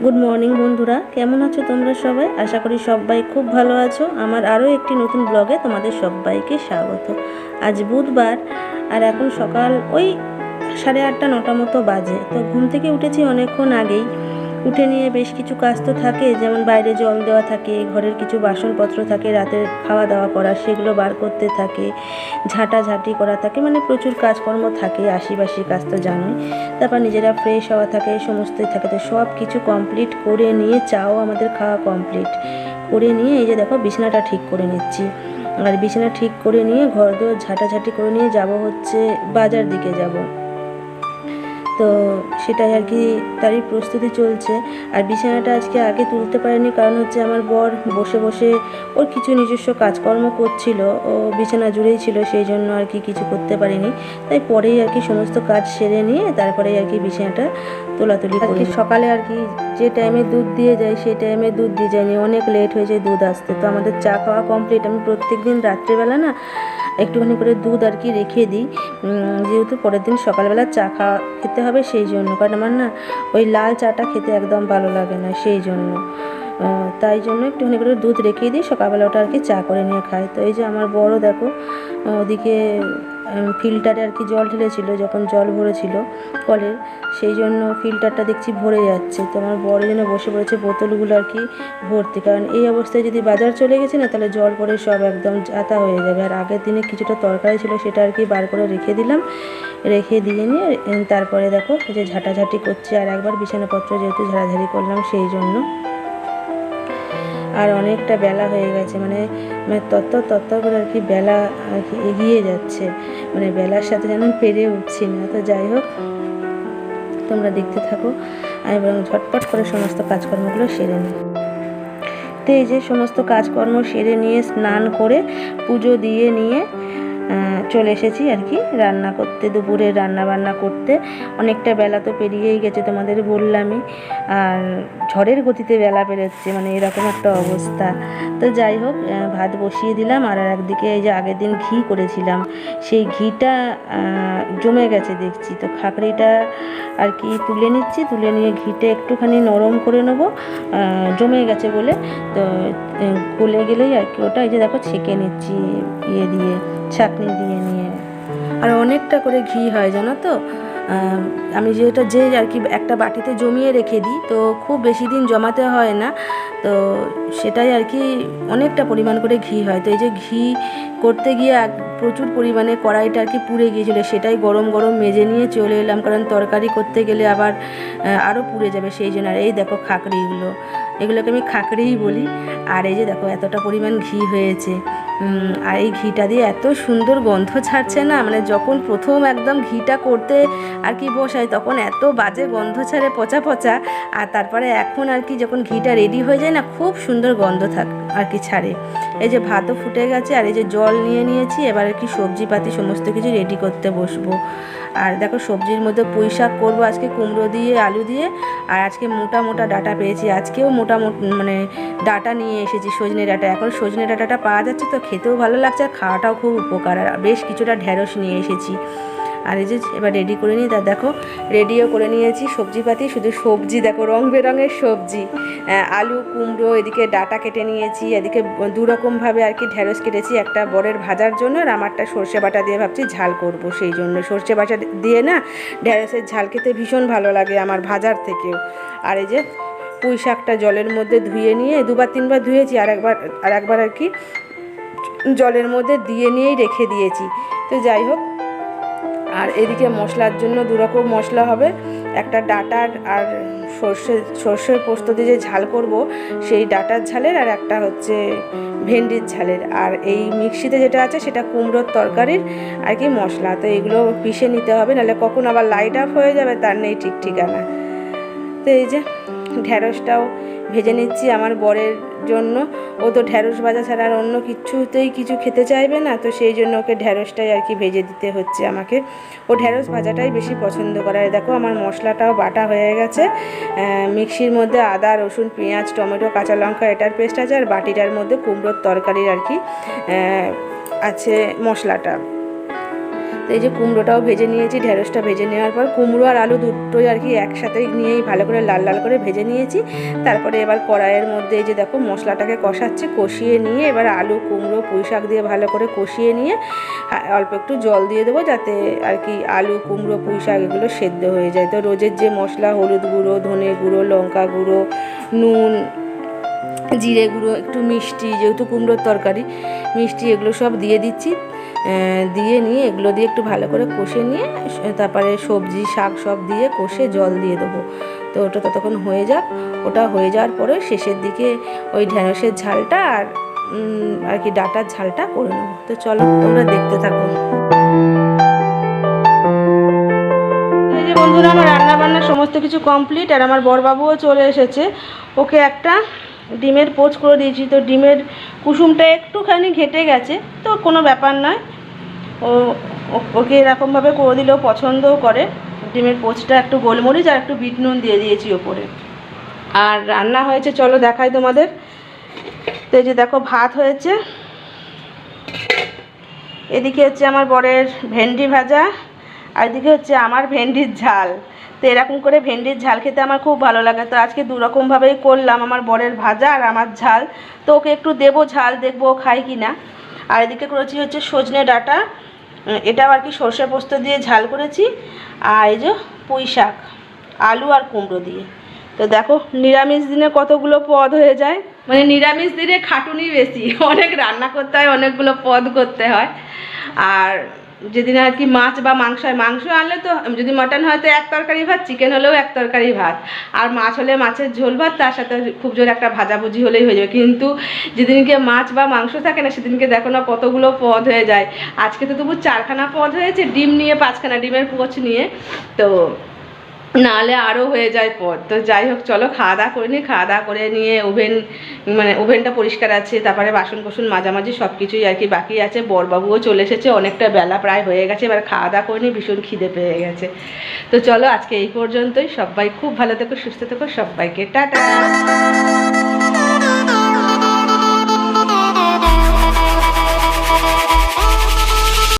Good morning বন্ধুরা, কেমন আছো তোমরা সবাই? আশা করি সবাই খুব ভালো আছো। আমার আরও একটি নতুন ব্লগে তোমাদের সবাইকে স্বাগত। আজ বুধবার আর এখন সকাল ওই 8:30 9টা মতো বাজে। তো ঘুম থেকে উঠেছি অনেকক্ষণ আগেই। উঠে নিয়ে বেশ কিছু কাজ তো থাকে, যেমন বাইরে জল দেওয়া থাকে, ঘরের কিছু বাসনপত্র থাকে, রাতের খাওয়া দাওয়া করা সেগুলো বার করতে থাকে, ঝাঁটাঝাঁটি করা থাকে, মানে প্রচুর কাজকর্ম থাকে, আশিবাসি কাজ তো জানোই। তারপর নিজেরা ফ্রেশ হওয়া থাকে, সমস্তই থাকে। তো সব কিছু কমপ্লিট করে নিয়ে চাও আমাদের খাওয়া কমপ্লিট করে নিয়ে এই যে দেখো বিছানাটা ঠিক করে নিচ্ছি। আর বিছানা ঠিক করে নিয়ে ঘর দোর ঝাঁটাঝাঁটি করে নিয়ে যাব হচ্ছে বাজার দিকে যাব। তো সেটাই আর কি, তারই প্রস্তুতি চলছে। আর বিছানাটা আজকে আগে তুলতে পারিনি, কারণ হচ্ছে আমার বর বসে বসে ওর কিছু নিজস্ব কাজকর্ম করছিল, ও বিছানা জুড়েই ছিল, সেই জন্য আর কি কিছু করতে পারিনি। তাই পরেই আর কি সমস্ত কাজ সেরে নিয়ে তারপরেই আর কি বিছানাটা তোলাতুলি করি। সকালে আর কি যে টাইমে দুধ দিয়ে যায় সেই টাইমে দুধ দিয়ে যায়নি, অনেক লেট হয়ে যায় দুধ আসতে। তো আমাদের চা খাওয়া কমপ্লিট। আমি প্রত্যেক দিন রাত্রেবেলা না একটুখানি করে দুধ আর কি রেখে দিই, যেহেতু পরের দিন সকালবেলা চা খেতে হবে সেই জন্য। কারণ আমার না ওই লাল চাটা খেতে একদম ভালো লাগে না, সেই জন্য তাই জন্য একটুখানি করে দুধ রেখে দিই, সকালবেলা ওটা আর কি চা করে নিয়ে খাই। তো এই যে আমার বড় দেখো ওদিকে ফিল্টারে আর কি জল ঢেলেছিল, যখন জল ভরেছিল কলের, সেই জন্য ফিল্টারটা দেখছি ভরে যাচ্ছে। তো আমার বড় জন্য বসে পড়েছে বোতলগুলো আর কি ভর্তি, কারণ এই অবস্থায় যদি বাজার চলে গেছে না তাহলে জল পরে সব একদম যাতা হয়ে যাবে। আর আগের দিনে কিছুটা তরকারি ছিল সেটা আর কি বার করে রেখে দিলাম, রেখে দিয়ে নিয়ে তারপরে দেখো যে ঝাঁটাঝাঁটি করছি। আর একবার বিছানাপত্র যেহেতু ঝাড়াঝাড়ি করলাম সেই জন্য। আর অনেকটা বেলা হয়ে গেছে, মানে তত্তর করে আর কি বেলা আর কি এগিয়ে যাচ্ছে, মানে বেলার সাথে যেন পেরে উঠছি না। তো যাই হোক, তোমরা দেখতে থাকো, আমি বরং ঝটপট করে সমস্ত কাজকর্মগুলো সেরে নিই। তো এই যে সমস্ত কাজকর্ম সেরে নিয়ে স্নান করে পুজো দিয়ে নিয়ে চলে এসেছি আর কি রান্না করতে, দুপুরে রান্না বান্না করতে। অনেকটা বেলা তো পেরিয়েই গেছে, তোমাদের বললামই। আর ঝড়ের গতিতে বেলা পেরোচ্ছে, মানে এরকম একটা অবস্থা। তো যাই হোক, ভাত বসিয়ে দিলাম। আর একদিকে এই যে আগের দিন ঘি করেছিলাম, সেই ঘিটা জমে গেছে দেখছি। তো খাকড়িটা আর কি তুলে নিচ্ছি, তুলে নিয়ে ঘিটা একটুখানি নরম করে নেবো, জমে গেছে বলে। তো গলে গেলেই আর কি ওটা এই যে দেখো ছেঁকে নিচ্ছি ইয়ে দিয়ে, ছাঁকনি দিয়ে নিয়ে। আর অনেকটা করে ঘি হয় জানো তো। আমি যেটা আর কি একটা বাটিতে জমিয়ে রেখে দিই, তো খুব বেশি দিন জমাতে হয় না, তো সেটাই আর কি অনেকটা পরিমাণ করে ঘি হয়। তো এই যে ঘি করতে গিয়ে প্রচুর পরিমাণে কড়াইটা আর কি পুড়ে গিয়েছিলো, সেটাই গরম গরম মেজে নিয়ে চলে এলাম, কারণ তরকারি করতে গেলে আবার আরও পুড়ে যাবে সেই জন্য। আর এই দেখো খাকড়িগুলো, এগুলোকে আমি খাকড়িই বলি। আর এই যে দেখো এতটা পরিমাণ ঘি হয়েছে। আর এই ঘিটা দিয়ে এত সুন্দর গন্ধ ছাড়ছে না, মানে যখন প্রথম একদম ঘিটা করতে আর কি বসাই তখন এত বাজে গন্ধ ছাড়ে, পচা পচা। আর তারপরে এখন আর কি যখন ঘিটা রেডি হয়ে যায় না, খুব সুন্দর গন্ধ আর কি ছাড়ে। এই যে ভাতও ফুটে গেছে, আর এই যে জল নিয়ে নিয়েছি, এবার আর কি সবজিপাতি সমস্ত কিছু রেডি করতে বসবো। আর দেখো সবজির মধ্যে পুঁই শাক করবো আজকে, কুমড়ো দিয়ে আলু দিয়ে। আর আজকে মোটা মোটা ডাঁটা পেয়েছি, আজকেও মানে ডাঁটা নিয়ে এসেছি, সজনে ডাঁটা। এখন সজনে ডাঁটাটা পাওয়া যাচ্ছে তো খেতেও ভালো লাগছে, আর খাওয়াটাও খুব উপকার। আর বেশ কিছুটা ঢেঁড়স নিয়ে এসেছি। আর এই যে এবার রেডি করে নিই। তা দেখো রেডিও করে নিয়েছি সবজিপাতি, শুধু সবজি দেখো রং বেরঙের সবজি, আলু কুমড়ো, এদিকে ডাঁটা কেটে নিয়েছি, এদিকে দুরকমভাবে আর কি ঢেঁড়স কেটেছি, একটা বরের ভাজার জন্য আর আমারটা সর্ষে বাটা দিয়ে ভাবছি ঝাল করব, সেই জন্য সর্ষে বাটা দিয়ে না ঢেঁড়সের ঝাল খেতে ভীষণ ভালো লাগে আমার ভাজার থেকেও। আর এই যে পুঁই শাকটা জলের মধ্যে ধুয়ে নিয়ে 2-3বার ধুয়েছি, আর একবার আর কি জলের মধ্যে দিয়ে নিয়েই রেখে দিয়েছি। তো যাই হোক, আর এদিকে মশলার জন্য দুরকম মশলা হবে, একটা ডাঁটার আর সর্ষের পোস্ত দিয়ে যে ঝাল করব সেই ডাঁটার ঝালের, আর একটা হচ্ছে ভেন্ডির ঝালের। আর এই মিক্সিতে যেটা আছে সেটা কুমড়োর তরকারির আর কি মশলা। তো এগুলো পিষে নিতে হবে, নাহলে কখন আবার লাইট অফ হয়ে যাবে তার নেই ঠিক ঠিকানা। তো এই যে ঢেঁড়সটাও ভেজে নিচ্ছি আমার বরের জন্য। ও তো ঢেঁড়স ভাজা ছাড়া আর অন্য কিছুতেই কিছু খেতে চাইবে না, তো সেই জন্য ওকে ঢেঁড়সটাই আর কি ভেজে দিতে হচ্ছে আমাকে। ও ঢেঁড়স ভাজাটাই বেশি পছন্দ করে। দেখো আমার মশলাটাও বাটা হয়ে গেছে, মিক্সির মধ্যে আদা রসুন পেঁয়াজ টমেটো কাঁচা লঙ্কা এটার পেস্ট আছে, আর বাটিটার মধ্যে কুমড়োর তরকারির আর কি আছে মশলাটা। তো এই যে কুমড়োটাও ভেজে নিয়েছি, ঢেঁড়সটা ভেজে নেওয়ার পর কুমড়ো আর আলু দুটোই আর কি একসাথে নিয়েই ভালো করে লাল লাল করে ভেজে নিয়েছি। তারপরে এবার কড়াইয়ের মধ্যে এই যে দেখো মশলাটাকে কষাচ্ছি, কষিয়ে নিয়ে এবার আলু কুমড়ো পুঁই শাক দিয়ে ভালো করে কষিয়ে নিয়ে অল্প একটু জল দিয়ে দেবো, যাতে আর কি আলু কুমড়ো পুঁই শাক এগুলো সেদ্ধ হয়ে যায়। তো রোজের যে মশলা হলুদ গুঁড়ো, ধনে গুঁড়ো, লঙ্কা গুঁড়ো, নুন, জিরে গুঁড়ো, একটু মিষ্টি, যেহেতু কুমড়োর তরকারি মিষ্টি, এগুলো সব দিয়ে দিচ্ছি। দিয়ে নিয়ে এগুলো দিয়ে একটু ভালো করে কষে নিয়ে তারপরে সবজি শাক সব দিয়ে কষে জল দিয়ে দেবো। তো ওটা ততক্ষণ হয়ে যাক। ওটা হয়ে যাওয়ার পরে শেষের দিকে ওই ঢ্যাঁড়সের ঝালটা আর কি ডাঁটার ঝালটা করে নেবো। তো চলো তোমরা দেখতে থাকো। এই যে বন্ধুরা, আমার রান্না বান্না সমস্ত কিছু কমপ্লিট, আর আমার বড়বাবুও চলে এসেছে। ওকে একটা ডিমের পোচ করে দিয়েছি। তো ডিমের কুসুমটা একটুখানি ঘেটে গেছে, তো কোনো ব্যাপার নয়, ওকে এরকমভাবে করে দিলেও পছন্দও করে। ডিমের পোচটা একটু গোলমরিচ আর একটু বিট নুন দিয়ে দিয়েছি ওপরে। আর রান্না হয়েছে চলো দেখাই তোমাদের। তো এই যে দেখো ভাত হয়েছে, এদিকে হচ্ছে আমার বরের ভেন্ডি ভাজা, আর এদিকে হচ্ছে আমার ভেন্ডির ঝাল। তো এরকম করে ভেন্ডির ঝাল খেতে আমার খুব ভালো লাগে। তো আজকে দুরকমভাবেই করলাম, আমার বরের ভাজা আর আমার ঝাল। তো ওকে একটু দেবো ঝাল, দেখবো ও খায় কি না। আর এদিকে করেছি হচ্ছে সজনে ডাঁটা, এটাও আর কি সর্ষে পোস্ত দিয়ে ঝাল করেছি। আর এই যে পুঁই শাক আলু আর কুমড়ো দিয়ে। তো দেখো নিরামিষ দিনে কতগুলো পদ হয়ে যায়, মানে নিরামিষ দিনে খাটুনি বেশি, অনেক রান্না করতে হয়, অনেকগুলো পদ করতে হয়। আর যেদিন আর কি মাছ বা মাংস হয়, মাংস আনলে তো যদি মাটন হয় তো এক তরকারি ভাত, চিকেন হলেও এক তরকারি ভাত, আর মাছ হলে মাছের ঝোল ভাত, তার সাথে খুব জোর একটা ভাজাভুজি হলেই হয়ে যাবে। কিন্তু যেদিনকে মাছ বা মাংস থাকে না, সেদিনকে দেখো না কতগুলো পদ হয়ে যায়। আজকে তো তবু 4খানা পদ হয়েছে, ডিম নিয়ে 5খানা, ডিমের পোচ নিয়ে, তো নাহলে আরও হয়ে যায় পদ। তো যাই হোক চলো খাওয়া দাওয়া করে নিই। খাওয়া দাওয়া করে নিয়ে ওভেনটা পরিষ্কার আছে, তারপরে বাসন কোসন মাঝামাঝি সব কিছুই আর কি বাকি আছে। বরবাবুও চলে এসেছে, অনেকটা বেলা প্রায় হয়ে গেছে, এবার খাওয়া দাওয়া করে নিই, ভীষণ খিদে পেয়ে গেছে। তো চলো আজকে এই পর্যন্তই। সবাই খুব ভালো থেকো, সুস্থ থেকো, সবাইকে টাটা।